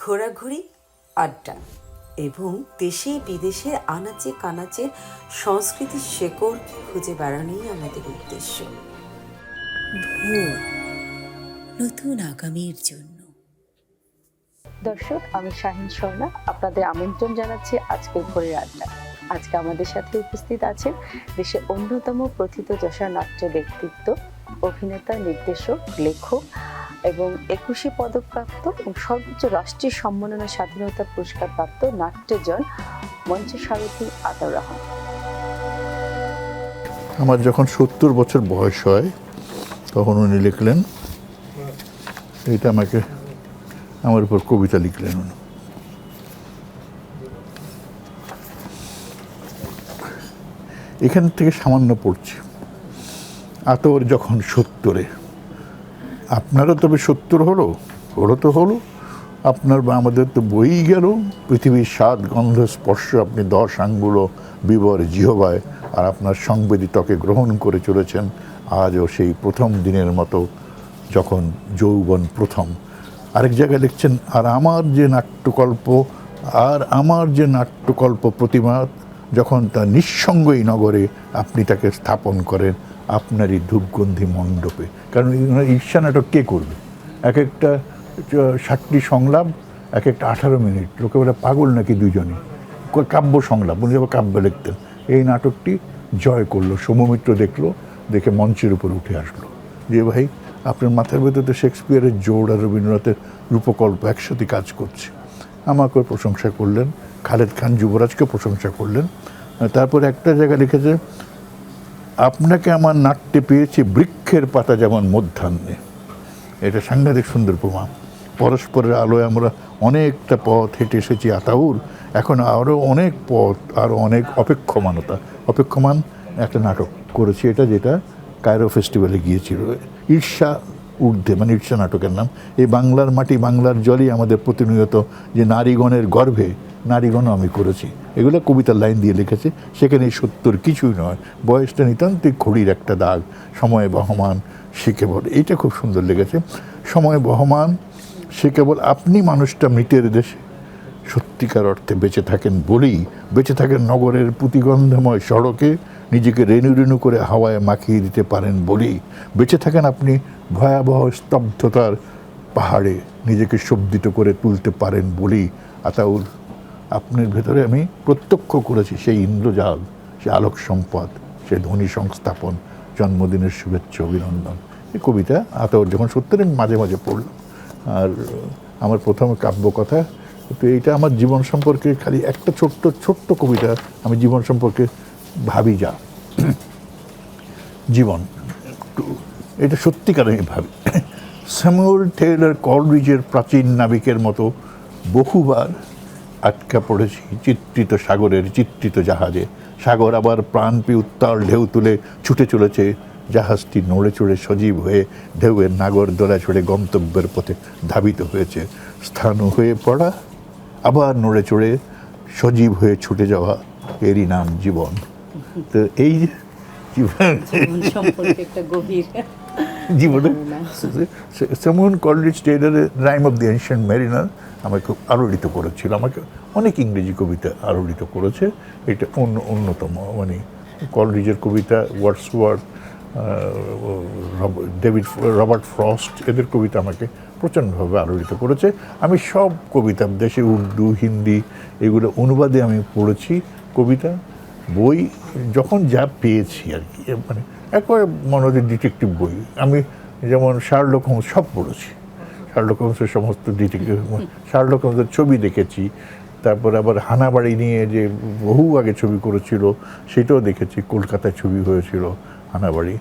ঘোরাঘুরি, আড্ডা এবং দেশে বিদেশে আনাচে কানাচে সংস্কৃতির শেকড় খুঁজে বেড়ানোই আমাদের উদ্দেশ্য। ভোর নতুন আগামীর জন্য। দর্শক, আমি শাহিন স্বর্ণা আপনাদের আমন্ত্রণ জানাচ্ছি আজকের ভোরের আড্ডা। আজকে আমাদের সাথে উপস্থিত আছেন দেশের অন্যতম প্রথিতযশা নাট্য ব্যক্তিত্ব, অভিনেতা, নির্দেশক, লেখক এবং 21 পদকপ্রাপ্ত এবং সর্বোচ্চ রাষ্ট্রীয় সম্মাননা স্বাধীনতা পুরস্কার প্রাপ্ত নাট্যজন মঞ্চ সারথী আতাউর রহমান। আমার যখন 70 বছর বয়স হয় তখন উনি লিখলেন, এটা আমাকে আমার উপর কবিতা লিখলেন উনি। এখান থেকে সামান্য পড়ছি। আতর যখন 70-এ, আপনারও তবে 70 হলো তো আপনার বা আমাদের তো বই গেল পৃথিবীর স্বাদ গন্ধ স্পর্শ আপনি 10 আঙ্গুলো বিবর জিহবায়, আর আপনার সংবেদিতকে গ্রহণ করে চলেছেন আজও সেই প্রথম দিনের মতো যখন যৌবন প্রথম। আরেক জায়গায় লিখছেন, আর আমার যে নাট্যকল্প প্রতিমা যখন তা নিঃসঙ্গই নগরে আপনি তাকে স্থাপন করেন আপনারই ধূপগন্ধি মণ্ডপে। কারণ ঈর্ষা নাটক কে করবে? এক একটা 60টি সংলাপ, এক একটা 18 মিনিট, লোকে বলে পাগল নাকি দুজনই। কাব্য সংলাপ, উনি যখন কাব্য লিখতেন। এই নাটকটি জয় করলো, সৌম্যমিত্র দেখলো, দেখে মঞ্চের উপর উঠে আসলো যে ভাই আপনার মাথার ভেতরে তো শেক্সপিয়ারের জোড় আর রবীন্দ্রনাথের রূপকল্প একসাথে কাজ করছে। আমাকেও প্রশংসা করলেন, খালেদ খান যুবরাজকে প্রশংসা করলেন। তারপর একটা জায়গা লিখেছে, আপনাকে আমার নাট্যে পেয়েছি বৃক্ষের পাতা যেমন মধ্যাহ্নে। এটা সাংঘাতিক সুন্দর প্রমাণ। পরস্পরের আলোয় আমরা অনেকটা পথ হেঁটে এসেছি আতাউর, এখন আরও অনেক পথ, আরও অনেক অপেক্ষমান একটা নাটক করেছি, যেটা কায়রো ফেস্টিভ্যালে গিয়েছিল। ঈর্ষা ঊর্ধ্বে, মানে ঈর্ষা নাটকের নাম। এই বাংলার মাটি বাংলার জলই আমাদের প্রতিনিয়ত যে নারীগণের গর্ভে, নারীগণও আমি করেছি। এগুলো কবিতার লাইন দিয়ে লিখেছে। সেখানে 70 কিছুই নয়, বয়সটা নিতান্তই ঘড়ির একটা দাগ। সময় বহমান সে কেবল, এইটা খুব সুন্দর লেগেছে। সময় বহমান সে কেবল আপনি মানুষটা মৃতের দেশে সত্যিকার অর্থে বেঁচে থাকেন বলেই, বেঁচে থাকেন নগরের পুতিগন্ধময় সড়কে, নিজেকে রেণু রেণু করে হাওয়ায় মাখিয়ে দিতে পারেন বলেই, বেঁচে থাকেন আপনি ভয়াবহ স্তব্ধতার পাহাড়ে, নিজেকে শব্দিত করে তুলতে পারেন বলেই। আতাউর, আপনার ভেতরে আমি প্রত্যক্ষ করেছি সেই ইন্দ্রজাল, সে আলোক সম্পদ, সে ধ্বনি সংস্থাপন, জন্মদিনের শুভেচ্ছা অভিনন্দন। এই কবিতা আতাউর যখন 70 মাঝে মাঝে পড়লাম। আর আমার প্রথম কাব্যকথা, তো এইটা আমার জীবন সম্পর্কে খালি একটা ছোট্ট কবিতা। আমি জীবন সম্পর্কে ভাবি যা জীবন, এটা সত্যিকার আমি ভাবি। স্যামুয়েল টেইলর কলরিজের প্রাচীন নাবিকের মতো বহুবার আটকা পড়েছি চিত্রিত সাগরের চিত্রিত জাহাজে। সাগর আবার প্রাণপি উত্তাল ঢেউ তুলে ছুটে চলেছে, জাহাজটি নড়ে চড়ে সজীব হয়ে ঢেউয়ের নাগর দোলা ছড়ে গন্তব্যের পথে ধাবিত হয়েছে। স্থান হয়ে পড়া, আবার নড়ে চড়ে সজীব হয়ে ছুটে যাওয়া, এরই নাম জীবন। তো এই জীবন সম্পর্কে একটা গভীর জীবনে স্যামুয়েল কলরিজ টেইলরের Rime of the Ancient Mariner আমাকে খুব আলোড়িত করেছিল। আমাকে অনেক ইংরেজি কবিতা আলোড়িত করেছে, এটা অন্যতম। মানে কলরিজের কবিতা, ওয়ার্ডসওয়ার্থ, রবার্ট ফ্রস্ট, এদের কবিতা আমাকে প্রচণ্ডভাবে আলোড়িত করেছে। আমি সব কবিতা, দেশে উর্দু, হিন্দি, এগুলো অনুবাদে আমি পড়েছি কবিতা, বই যখন যা পেয়েছি আর কি। মানে একবারে মনে হচ্ছে ডিটেকটিভ বই। আমি যেমন শার্লক হোমস সব পড়েছি, শার্লক হোমসের সমস্ত ডিটেকটিভ, শার্লক হোমসের ছবি দেখেছি। তারপর আবার হানাবাড়ি নিয়ে যে বহু আগে ছবি করেছিল সেটাও দেখেছি, কলকাতায় ছবি হয়েছিল হানাবাড়ি,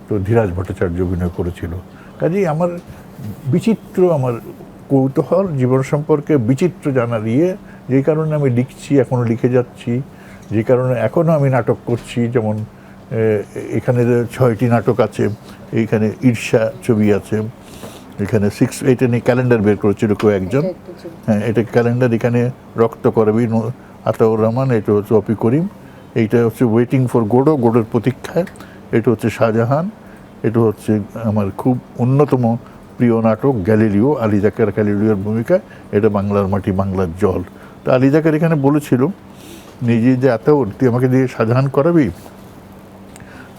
তো ধীরাজ ভট্টাচার্য অভিনয় করেছিল। কাজেই আমার বিচিত্র, আমার কৌতূহল জীবন সম্পর্কে বিচিত্র জানার যেই কারণে আমি লিখছি, এখনও লিখে যাচ্ছি, যে কারণে এখনও আমি নাটক করছি। যেমন এখানে 6টি নাটক আছে, এইখানে ঈর্ষা ছবি আছে, এখানে 6-8 নিয়ে ক্যালেন্ডার বের করেছিল কেউ একজন। হ্যাঁ, এটা ক্যালেন্ডার। এখানে রক্ত করবি আতাউর রহমান, এটা হচ্ছে অপি করিম, এইটা হচ্ছে ওয়েটিং ফর গোডোর প্রতীক্ষায়, এটা হচ্ছে শাহজাহান, এটা হচ্ছে আমার খুব অন্যতম প্রিয় নাটক গ্যালিলিও, আলী জাকের গ্যালিলিওর ভূমিকা, এটা বাংলার মাটি বাংলার জল। তো আলী জাকের এখানে বলেছিল নিজে যে আতাউর তুই আমাকে দিয়ে শাহজাহান করাবি,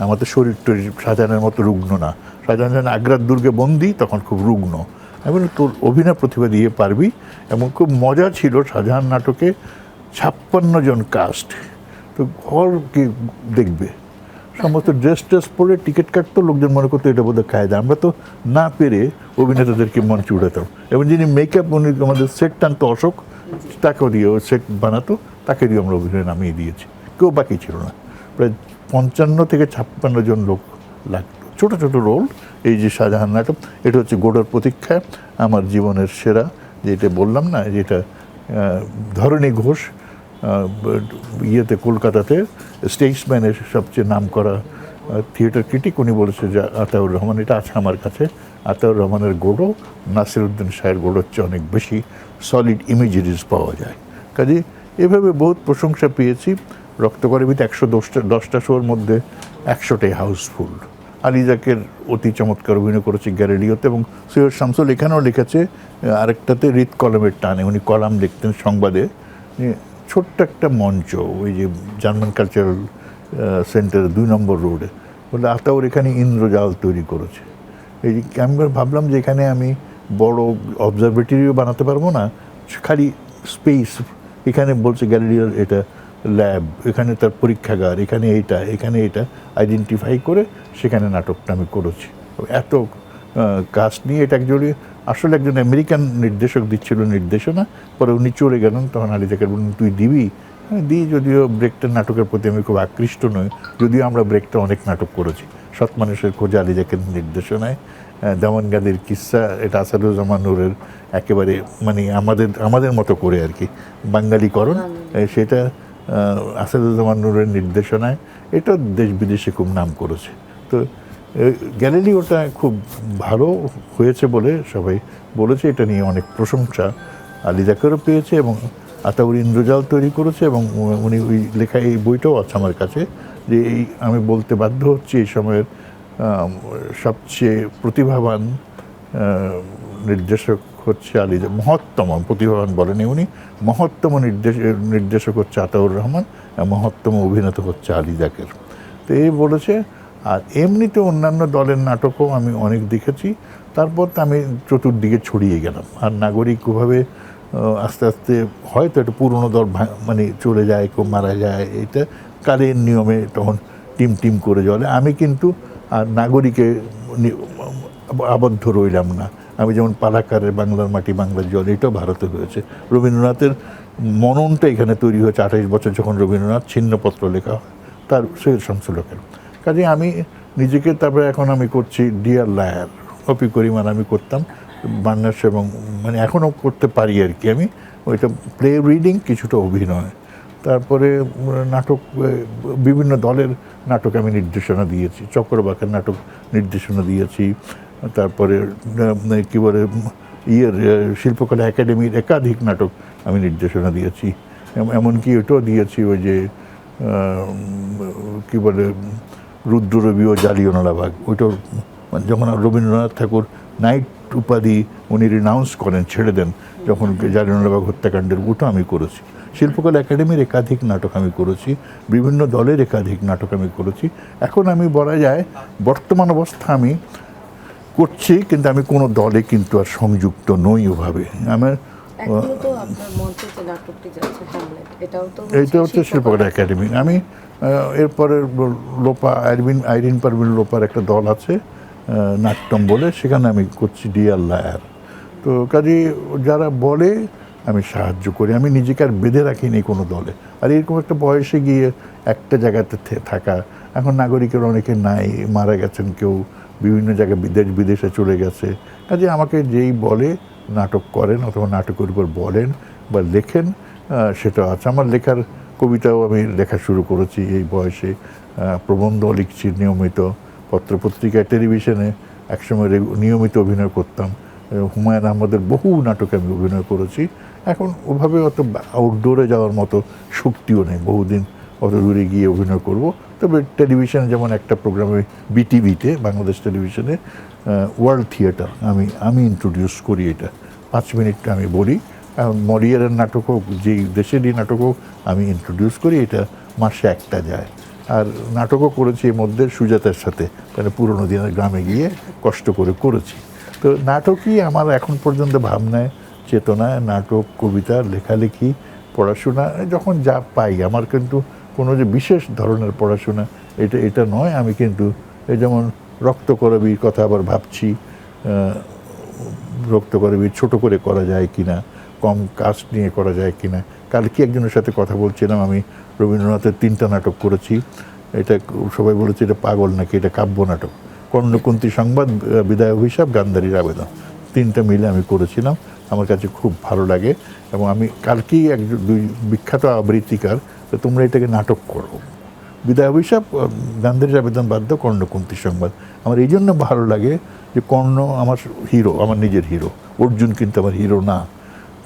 আমাদের শরীর টরীর শাহজাহানের মতো রুগ্ন না, শাহজাহান যখন আগ্রার দুর্গে বন্দি তখন খুব রুগ্ন, আমি বলি তোর অভিনয় প্রতিভা দিয়ে পারবি। এবং খুব মজা ছিল শাহজাহান নাটকে 56 জন কাস্ট, তো ঘর কে দেখবে, সমস্ত ড্রেস ট্রেস পরে টিকিট কাটতো, লোকজন মনে করতো এটা বোধহয় কায়দা, আমরা তো না পেরে অভিনেতাদেরকে মঞ্চে উঠাতাম। এবং যিনি মেকআপ উনি আমাদের সেট টানতো অশোক, তাকেও দিয়ে ও সেট বানাতো, তাকে দিয়ে আমরা অভিনয় নামিয়ে দিয়েছি, কেউ বাকি ছিল না। প্রায় 55 থেকে 56 জন লোক লাগতো, ছোটো ছোটো রোল। এই যে শাহজাহান নাটক, এটা হচ্ছে গোড়ার প্রতীক্ষা, আমার জীবনের সেরা, যেটা বললাম না, যেটা ধরণী ঘোষ ইয়েতে কলকাতাতে স্টেটসম্যানের সবচেয়ে নাম করা থিয়েটার ক্রিটিক, উনি বলেছে যে আতাউর রহমান, এটা আছে আমার কাছে, আতাউর রহমানের গোড়ো নাসিরউদ্দিন শাহের গোড়োর চেয়ে অনেক বেশি সলিড ইমেজারিজ পাওয়া যায়। কাজে এভাবে বহুত প্রশংসা পেয়েছি। রক্তকরবীতে 110টা শোর মধ্যে 100টাই হাউসফুল। আলী জাকের অতি চমৎকার অভিনয় করেছে গ্যালিলিওতে, এবং সৈয়দ শামসুল এখানেও লিখেছে আরেকটাতে হৃদ কলমের টানে, উনি কলাম লিখতেন সংবাদে। ছোট্ট একটা মঞ্চ, ওই যে জার্মান কালচারাল সেন্টার 2 নম্বর রোডে, বলে আতাউর এখানে ইন্দ্রজাল তৈরি করেছে। এই যে আমি ভাবলাম যে এখানে আমি বড় অবজারভেটরিও বানাতে পারবো না, খালি স্পেস, এখানে বলছে গ্যালিলিওর এটা ল্যাব, এখানে তার পরীক্ষাগার, এখানে এটা আইডেন্টিফাই করে সেখানে নাটকটা আমি করেছি। এত কাস্ট নিয়ে, এটা অ্যাকচুয়ালি আসলে একজন আমেরিকান নির্দেশক দিচ্ছিল নির্দেশনা, পরে উনি চলে গেলেন, তখন আলী জাকের বললেন তুই দিবি, দিই। যদিও ব্রেকটার নাটকের প্রতি আমি খুব আকৃষ্ট নই, যদিও আমরা ব্রেকটা অনেক নাটক করেছি। সৎ মানুষের খোঁজে আলী জাকের নির্দেশনায়, দেওয়ানগাদির কিস্সা, এটা আসাদুজ্জামান নূরের একেবারে মানে আমাদের মতো করে আর কি বাঙালিকরণ, সেটা আসাদুজ্জামান নূরের নির্দেশনায়, এটা দেশ বিদেশে খুব নাম করেছে। তো গ্যালিলিওটা খুব ভালো হয়েছে বলে সবাই বলেছে, এটা নিয়ে অনেক প্রশংসা আলী জাকেরও পেয়েছে, এবং আতাউর ইন্দ্রজাল তৈরি করেছে, এবং উনি ওই লেখা এই বইটাও আছে আমার কাছে, যে এই আমি বলতে বাধ্য হচ্ছি এই সময়ের সবচেয়ে প্রতিভাবান নির্দেশক হচ্ছে আলী, মহত্তম প্রতিভাবান বলেনি উনি, মহত্তম নির্দেশক হচ্ছে আতাউর রহমান, মহত্তম অভিনেতা হচ্ছে আলী জাকের। তো এই বলেছে। আর এমনিতে অন্যান্য দলের নাটকও আমি অনেক দেখেছি, তারপর তো আমি চতুর্দিকে ছড়িয়ে গেলাম। আর নাগরিকভাবে আস্তে আস্তে হয়তো একটা পুরনো দল মানে চলে যায়, কেউ মারা যায়, এটা কালের নিয়মে তখন টিম করে চলে। আমি কিন্তু আর নাগরিকে আবদ্ধ রইলাম না। আমি যেমন পালাকারের বাংলার মাটি বাংলার জল, এটাও ভারতে হয়েছে। রবীন্দ্রনাথের মননটা এখানে তৈরি হয়েছে 28 বছর যখন রবীন্দ্রনাথ ছিন্নপত্র লেখা হয়, তার সৈয়দ শামসুলের। কাজে আমি নিজেকে, তারপরে এখন আমি করছি ডিয়ার লায়ার, অপি করিমান আমি করতাম বাংলাদেশ, এবং মানে এখনও করতে পারি আর কি। আমি ওইটা প্লে রিডিং, কিছুটা অভিনয়, তারপরে নাটক, বিভিন্ন দলের নাটক আমি নির্দেশনা দিয়েছি, চক্রবাকের নাটক নির্দেশনা দিয়েছি, তারপরে কী বলে শিল্পকলা একাডেমির একাধিক নাটক আমি নির্দেশনা দিয়েছি, এমনকি এটাও দিয়েছি ওই যে কী বলে রুদ্ররবি ও জালিয়ানওয়ালাবাগ, ওইটাও যখন রবীন্দ্রনাথ ঠাকুর নাইট উপাধি উনি রিনাউন্স করেন, ছেড়ে দেন যখন জালিয়ানওয়ালাবাগ হত্যাকাণ্ডের, ওটা আমি করেছি। শিল্পকলা একাডেমির একাধিক নাটক আমি করেছি, বিভিন্ন দলের একাধিক নাটক আমি করেছি। এখন আমি বলা যায় বর্তমান অবস্থা আমি করছি, কিন্তু আমি কোনো দলে কিন্তু আর সংযুক্ত নই ওভাবে। আমার এটা হচ্ছে শিল্পকলা একাডেমি। আমি এরপরে লোপা আইরিন পারভিন লোপার একটা দল আছে নাট্যম বলে, সেখানে আমি করছি ডিয়ার লায়ার। তো কাজে যারা বলে আমি সাহায্য করি, আমি নিজেকে আর বেঁধে রাখিনি কোনো দলে। আর এরকম একটা বয়সে গিয়ে একটা জায়গাতে থাকা, এখন নাগরিকের অনেকে নাই, মারা গেছেন কেউ, বিভিন্ন জায়গায় বিদেশে চলে গেছে। কাজে আমাকে যেই বলে নাটক করেন অথবা নাটকের উপর বলেন বা লেখেন, সেটা আছে। আমার লেখার কবিতাও আমি লেখা শুরু করেছি এই বয়সে, প্রবন্ধ লিখছি নিয়মিত, পত্রপত্রিকায়, টেলিভিশনে একসময় নিয়মিত অভিনয় করতাম। হুমায়ুন আহমেদের বহু নাটকে আমি অভিনয় করেছি। এখন ওভাবে অত আউটডোরে যাওয়ার মতো শক্তিও নেই, বহুদিন অত দূরে গিয়ে অভিনয় করব। তবে টেলিভিশনে যেমন একটা প্রোগ্রামে বিটিভিতে, বাংলাদেশ টেলিভিশনে ওয়ার্ল্ড থিয়েটার আমি ইন্ট্রোডিউস করি। এটা 5 মিনিট আমি বলি। মরিয়ারের নাটক হোক, যেই দেশেরই নাটক হোক, আমি ইন্ট্রোডিউস করি। এটা মাসে একটা যায়। আর নাটকও করেছি এর মধ্যে সুজাতার সাথে, মানে পুরোনো দিনের গ্রামে গিয়ে কষ্ট করে করেছি। তো নাটকই আমার এখন পর্যন্ত ভাবনায়, চেতনায়, নাটক, কবিতা, লেখালেখি, পড়াশোনা, যখন যা পাই। আমার কিন্তু কোনো যে বিশেষ ধরনের পড়াশোনা এটা নয়। আমি কিন্তু এই যেমন রক্তকরবীর কথা আবার ভাবছি, রক্তকরবীর ছোট করে করা যায় কিনা, কম কাস্ট নিয়ে করা যায় কিনা। কালকে একজনের সাথে কথা বলছিলাম, আমি রবীন্দ্রনাথের 3টা নাটক করেছি। এটা সবাই বলেছে এটা পাগল নাকি, এটা কাব্য নাটক। কর্ণকুন্তী সংবাদ, বিদায় অভিশাপ, গান্ধারীর আবেদন, 3টা মিলে আমি করেছিলাম। আমার কাছে খুব ভালো লাগে। এবং আমি কালকেই দুই বিখ্যাত আবৃত্তিকার, তো তোমরা এটাকে নাটক করো। বিদায় অভিশাপ, গান্ধারীর আবেদন বাদ দাও, কর্ণকুন্তী সংবাদ। আমার এই জন্য ভালো লাগে যে কর্ণ আমার হিরো, আমার নিজের হিরো। অর্জুন কিন্তু আমার হিরো না।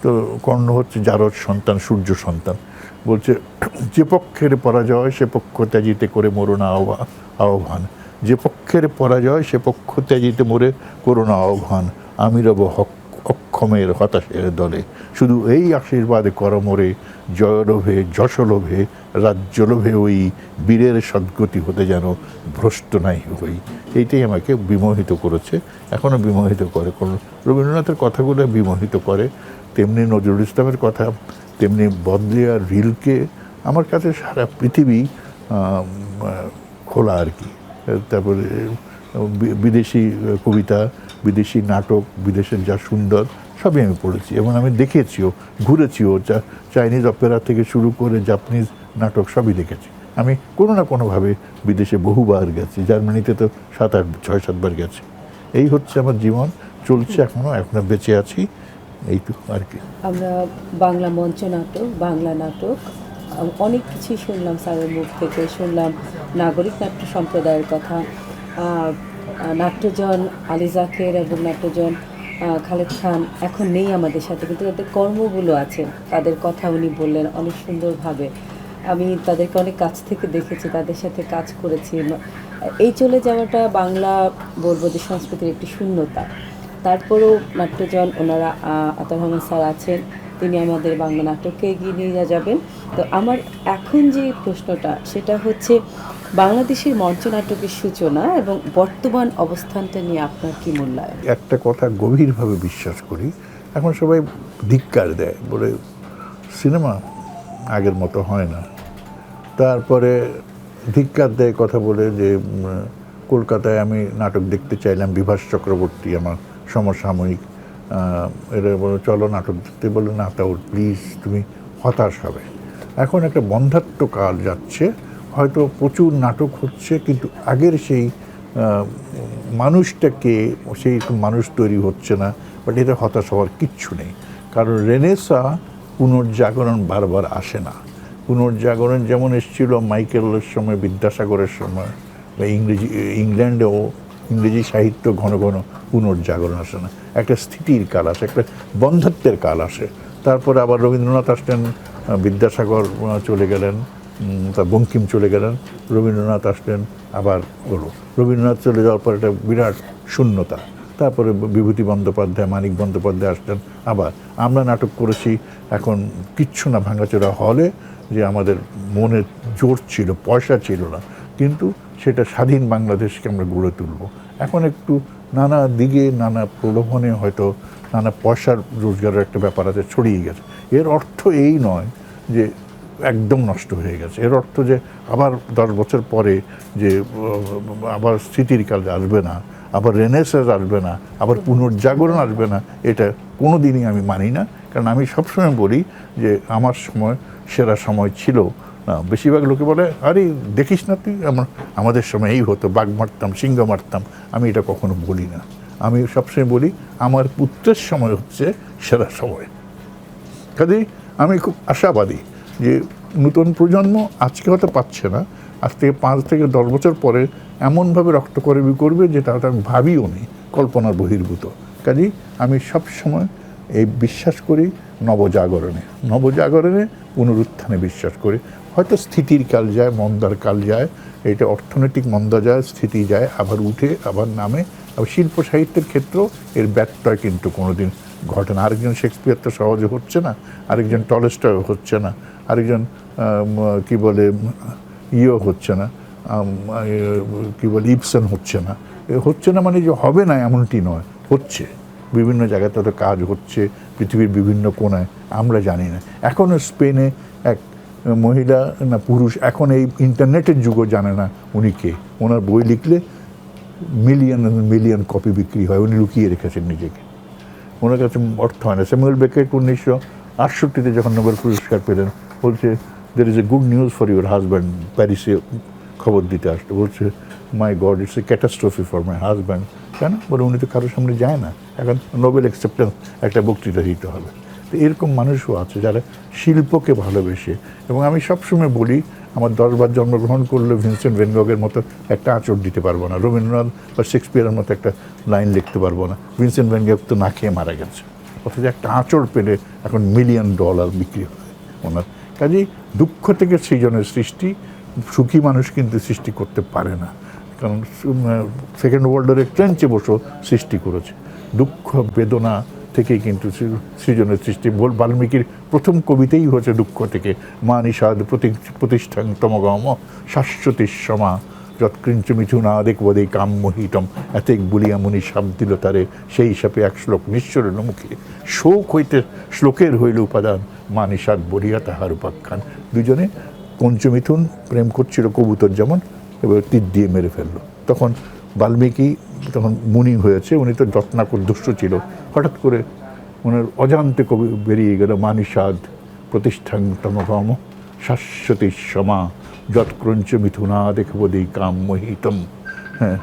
তো কর্ণ হচ্ছে জারদ সন্তান, সূর্য সন্তান। বলছে, যে পক্ষের পরাজয় সে পক্ষ ত্যাজিতে করে মরো না আহ্বান। যে পক্ষের পরাজয় সে পক্ষ ত্যাজিতে মরে করো না আহ্বান। আমি রব অক্ষমের হতাশের দলে, শুধু এই আশীর্বাদে কর মোরে, জয়লোভে যশলোভে রাজ্যলোভে ওই বীরের সদ্গতি হতে যেন ভ্রষ্ট নাই হই। এইটাই আমাকে বিমোহিত করেছে, এখনও বিমোহিত করে। রবীন্দ্রনাথের কথাগুলো বিমোহিত করে, তেমনি নজরুল ইসলামের কথা, তেমনি বদলিয়া রিলকে। আমার কাছে সারা পৃথিবী খোলা আর কি। তারপরে বিদেশি কবিতা, বিদেশি নাটক, বিদেশের যা সুন্দর, সবই আমি পড়েছি এবং আমি দেখেছিও, ঘুরেছিও। চাইনিজ অপেরা থেকে শুরু করে জাপানিজ নাটক সবই দেখেছি। আমি কোনো না কোনোভাবে বিদেশে বহুবার গেছি। জার্মানিতে তো 6-7 বার গেছি। এই হচ্ছে আমার জীবন, চলছে এখনও বেঁচে আছি, এইটুকু আর কি। আমরা বাংলা মঞ্চ নাটক, বাংলা নাটক অনেক কিছুই শুনলাম স্যারের মুখ থেকে। শুনলাম নাগরিক নাট্য সম্প্রদায়ের কথা, নাট্যজন আলী জাকের এবং নাট্যজন খালেদ খান এখন নেই আমাদের সাথে, কিন্তু তাদের কর্মগুলো আছে, তাদের কথা উনি বললেন অনেক সুন্দরভাবে। আমি তাদেরকে অনেক কাছ থেকে দেখেছি, তাদের সাথে কাজ করেছি। এই চলে যাওয়াটা বাংলা বলবো যে সংস্কৃতির একটি শূন্যতা। তারপরেও নাট্যজন ওনারা আতাউর রহমান স্যার আছেন, তিনি আমাদের বাংলা নাটককে এগিয়ে নিয়ে যাবেন। তো আমার এখন যে প্রশ্নটা সেটা হচ্ছে বাংলাদেশের মঞ্চ নাটকের সূচনা এবং বর্তমান অবস্থানটা নিয়ে আপনার কি মূল্যায়ন? একটা কথা গভীরভাবে বিশ্বাস করি, এখন সবাই ধিক্কার দেয়, বলে সিনেমা আগের মতো হয় না। তারপরে ধিক্কার দেয় কথা বলে যে কলকাতায় আমি নাটক দেখতে চাইলাম, বিভাস চক্রবর্তী আমার সমসাময়িক, এরা বলে চলো নাটক দেখতে, বলে না তাও প্লিজ, তুমি হতাশ হবে। এখন একটা বন্ধ্যাত্ব কাল যাচ্ছে, হয়তো প্রচুর নাটক হচ্ছে, কিন্তু আগের সেই মানুষটাকে, সেই মানুষ তৈরি হচ্ছে না। বাট এটা হতাশ হওয়ার কিচ্ছু নেই, কারণ রেনেসা পুনর্জাগরণ বারবার আসে না। পুনর্জাগরণ যেমন এসেছিল মাইকেলের সময়, বিদ্যাসাগরের সময়, বা ইংল্যান্ডেও ইংরেজি সাহিত্য ঘন ঘন পুনর্জাগরণ আসে না। একটা স্থিতির কাল আসে, একটা বন্ধ্যাত্বের কাল আসে। তারপরে আবার রবীন্দ্রনাথ আসলেন, বিদ্যাসাগর চলে গেলেন, তার বঙ্কিম চলে গেলেন, রবীন্দ্রনাথ আসলেন, আবার হলো। রবীন্দ্রনাথ চলে যাওয়ার পর একটা বিরাট শূন্যতা। তারপরে বিভূতি বন্দ্যোপাধ্যায়, মানিক বন্দ্যোপাধ্যায় আসলেন। আবার আমরা নাটক করেছি, এখন কিচ্ছু না, ভাঙাচোরা হলে, যে আমাদের মনে জোর ছিল, পয়সা ছিল না, কিন্তু সেটা স্বাধীন বাংলাদেশকে আমরা গড়ে তুলব। এখন একটু নানা দিকে, নানা প্রলোভনে, হয়তো নানা পয়সার রোজগারের একটা ব্যাপার আছে, ছড়িয়ে গেছে। এর অর্থ এই নয় যে একদম নষ্ট হয়ে গেছে, এর অর্থ যে আবার 10 বছর পরে যে আবার স্থিতির কাল আসবে না, আবার রেনেসাঁস আসবে না, আবার পুনর্জাগরণ আসবে না, এটা কোনো দিনই আমি মানি না। কারণ আমি সবসময় বলি যে আমার সময় সেরা সময় ছিল না। বেশিরভাগ লোকে বলে, আরে দেখিস না তুই, আমাদের সময় এই হতো, বাঘ মারতাম, সিংহ মারতাম। আমি এটা কখনো বলি না। আমি সবসময় বলি আমার পুত্রের সময় হচ্ছে সেরা সময়। কাজেই আমি খুব আশাবাদী যে নতুন প্রজন্ম আজকে হয়তো পাচ্ছে না, আজ থেকে 5 থেকে 10 বছর পরে এমনভাবে রক্তকরবী করবে যেটা হয়তো আমি ভাবিও নি, কল্পনার বহির্ভূত। কাজেই আমি সবসময় এই বিশ্বাস করি নবজাগরণে, পুনরুত্থানে বিশ্বাস করি। হয়তো স্থিতির কাল যায়, মন্দার কাল যায়, এটা অর্থনৈতিক মন্দা যায়, স্থিতি যায়, আবার উঠে আবার নামে। আবার শিল্প সাহিত্যের ক্ষেত্রেও এর ব্যত্যয় কিন্তু কোনোদিন ঘটে না। আরেকজন শেক্সপিয়ার তো সহজে হচ্ছে না, আরেকজন টলস্টয় হচ্ছে না, আরেকজন কি বলে ইয়েও হচ্ছে না, কি বলে ইবসন হচ্ছে না। হচ্ছে না মানে যে হবে না এমনটি নয়, হচ্ছে। বিভিন্ন জায়গায় তাদের কাজ হচ্ছে, পৃথিবীর বিভিন্ন কোণায়, আমরা জানি না। এখনও স্পেনে এক মহিলা না পুরুষ এখন এই ইন্টারনেটের যুগও জানে না উনি কে। ওনার বই লিখলে মিলিয়ন মিলিয়ন কপি বিক্রি হয়, উনি লুকিয়ে রেখেছেন নিজেকে, ওনার কাছে অর্থ হয় না। স্যামুয়েল বেকেট 1968-তে যখন নোবেল পুরস্কার পেলেন বলছে there is a good news for your husband, প্যারিসে খবর দিতে আসতো, বলছে my God it's a catastrophe for my husband. কেন বলে উনি তো কারোর সামনে যায় না, এখন নোবেল অ্যাকসেপ্টেন্স একটা বক্তৃতা দিতে হবে। তো এরকম মানুষও আছে যারা শিল্পকে ভালোবেসে। এবং আমি সবসময় বলি আমার 10 বার জন্মগ্রহণ করলে ভিনসেন্ট ভ্যান গগের মতো একটা আঁচড় দিতে পারবো না, রবীন্দ্রনাথ বা শেক্সপিয়ারের মতো একটা লাইন লিখতে পারবো না। ভিনসেন্ট ভ্যান গগ তো না খেয়ে মারা গেছে, অথচ একটা আঁচড় পেলে এখন $1,000,000 বিক্রি হয় ওনার। কাজেই দুঃখ থেকে সৃজনের সৃষ্টি, সুখী মানুষ কিন্তু সৃষ্টি করতে পারে না, কারণ সেকেন্ড ওয়ার্ল্ড ওয়ারে ট্রেঞ্চে বসেও সৃষ্টি করেছে। দুঃখ বেদনা থেকেই কিন্তু সৃজনের সৃষ্টি। বাল্মীকির প্রথম কবিতেই হয়েছে দুঃখ থেকে, মা নিষাদ প্রতিষ্ঠান তমগম শাশ্বতী সমা যৎকৃঞ্চ মিথুনা দেখবদে কামমোহিতম এতেক বলিয়া মুনি সাপ দিল তারে, সেই সাপে এক শ্লোক নিঃস্বরের মুখে শোক হইতে শ্লোকের হইল উপাদান, মা নিষাদ বলিয়া তাহার উপাখ্যান। দুজনে পঞ্চমিথুন প্রেম করছিল কবুতর যেমন, এবার তীর দিয়ে মেরে ফেললো। তখন বাল্মীকি তখন মুনি হয়েছে, উনি তো যত্নাকর দুষ্ট ছিল, হঠাৎ করে ওনার অজান্তে কবি বেরিয়ে গেল মা নিষাদ প্রতিষ্ঠান তমগম শাশ্বতী সমা যৎক্রঞ্চ মিথুনা দেখবদি কাম মোহিতম। হ্যাঁ,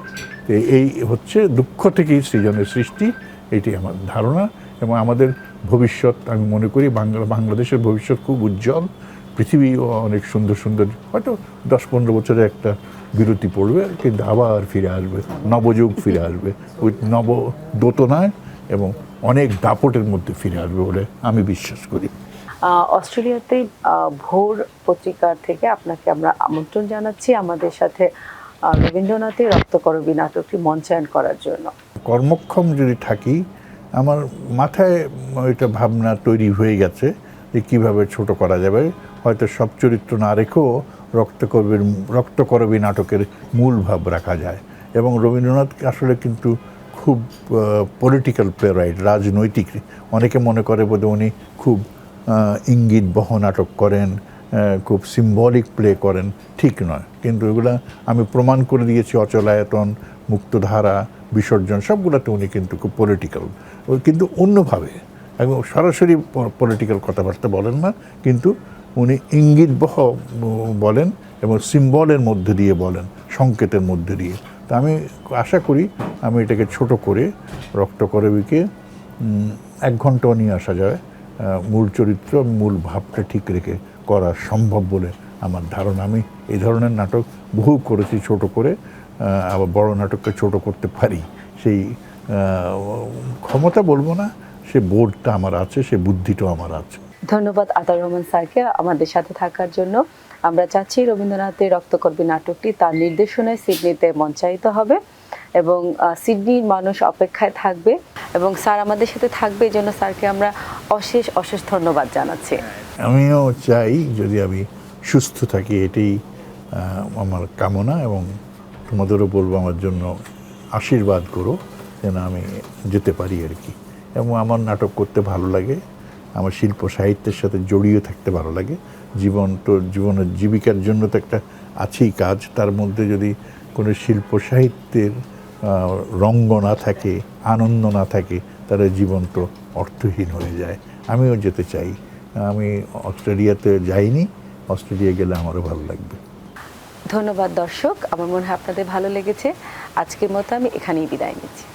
এই হচ্ছে দুঃখ থেকেই সৃজনের সৃষ্টি, এটি আমার ধারণা। এবং আমাদের ভবিষ্যৎ, আমি মনে করি বাংলাদেশের ভবিষ্যৎ খুব উজ্জ্বল। পৃথিবী অনেক সুন্দর সুন্দর, হয়তো 10-15 বছরে একটা বিরতি পড়বে, কিন্তু আবার ফিরে আসবে, নবযুগ ফিরে আসবে, ওই নবদোতনায় এবং অনেক দাপটের মধ্যে ফিরে আসবে বলে আমি বিশ্বাস করি। অস্ট্রেলিয়াতে ভোর পত্রিকার থেকে আপনাকে আমরা আমন্ত্রণ জানাচ্ছি আমাদের সাথে রবীন্দ্রনাথের রক্তকরবী নাটকটি মঞ্চায়ন করার জন্য। কর্মক্ষম যদি থাকি, আমার মাথায় এটা ভাবনা তৈরি হয়ে গেছে যে কীভাবে ছোট করা যাবে। হয়তো সব চরিত্র না রেখেও রক্তকরবী নাটকের মূল ভাব রাখা যায়। এবং রবীন্দ্রনাথ আসলে কিন্তু খুব পলিটিক্যাল প্লেরাইট, রাজনৈতিক। অনেকে মনে করে বোধ উনি খুব ইঙ্গিত বহ নাটক করেন, খুব সিম্বলিক প্লে করেন, ঠিক নয়। কিন্তু এগুলা আমি প্রমাণ করে দিয়েছি, অচলায়তন, মুক্তধারা, বিসর্জন, সবগুলোতে উনি কিন্তু খুব পলিটিক্যাল, কিন্তু অন্যভাবে, এবং সরাসরি পলিটিক্যাল কথাবার্তা বলেন না, কিন্তু উনি ইঙ্গিতবহ বলেন এবং সিম্বলের মধ্যে দিয়ে বলেন, সংকেতের মধ্যে দিয়ে। তা আমি আশা করি আমি এটাকে ছোট করে রক্তকরবীকে 1 ঘন্টাও নিয়ে আসা যায়, মূল চরিত্র, মূল ভাবটা ঠিক রেখে করা সম্ভব বলে আমার ধারণা। আমি এই ধরনের নাটক বহু করেছি ছোট করে, আবার বড় নাটককে ছোট করতে পারি, সেই ক্ষমতা বলবো না, সে বোর্ডটা আমার আছে, সে বুদ্ধিটাও আমার আছে। ধন্যবাদ আতাউর রহমান স্যারকে আমাদের সাথে থাকার জন্য। আমরা চাচ্ছি রবীন্দ্রনাথের রক্তকরবী নাটকটি তার নির্দেশনায় সিডনিতে মঞ্চায়িত হবে এবং সিডনির মানুষ অপেক্ষায় থাকবে, এবং স্যার আমাদের সাথে থাকবে, এই জন্য স্যারকে আমরা অশেষ অশেষ ধন্যবাদ জানাচ্ছি। আমিও চাই যদি আমি সুস্থ থাকি, এটাই আমার কামনা, এবং তোমাদেরও বলবো আমার জন্য আশীর্বাদ করো যেন আমি যেতে পারি আর কি। এবং আমার নাটক করতে ভালো লাগে, আমার শিল্প সাহিত্যের সাথে জড়িয়ে থাকতে ভালো লাগে। জীবনের জীবিকার জন্য তো একটা আছেই কাজ, তার মধ্যে যদি কোনো শিল্প সাহিত্যের রঙ্গ না থাকে, আনন্দ না থাকে, তাহলে জীবন তো অর্থহীন হয়ে যায়। আমিও যেতে চাই। আমি অস্ট্রেলিয়াতে যাইনি, অস্ট্রেলিয়া গেলে আমারও ভালো লাগবে। ধন্যবাদ দর্শক, আমার মনে হয় আপনাদের ভালো লেগেছে। আজকের মতো আমি এখানেই বিদায় নিচ্ছি।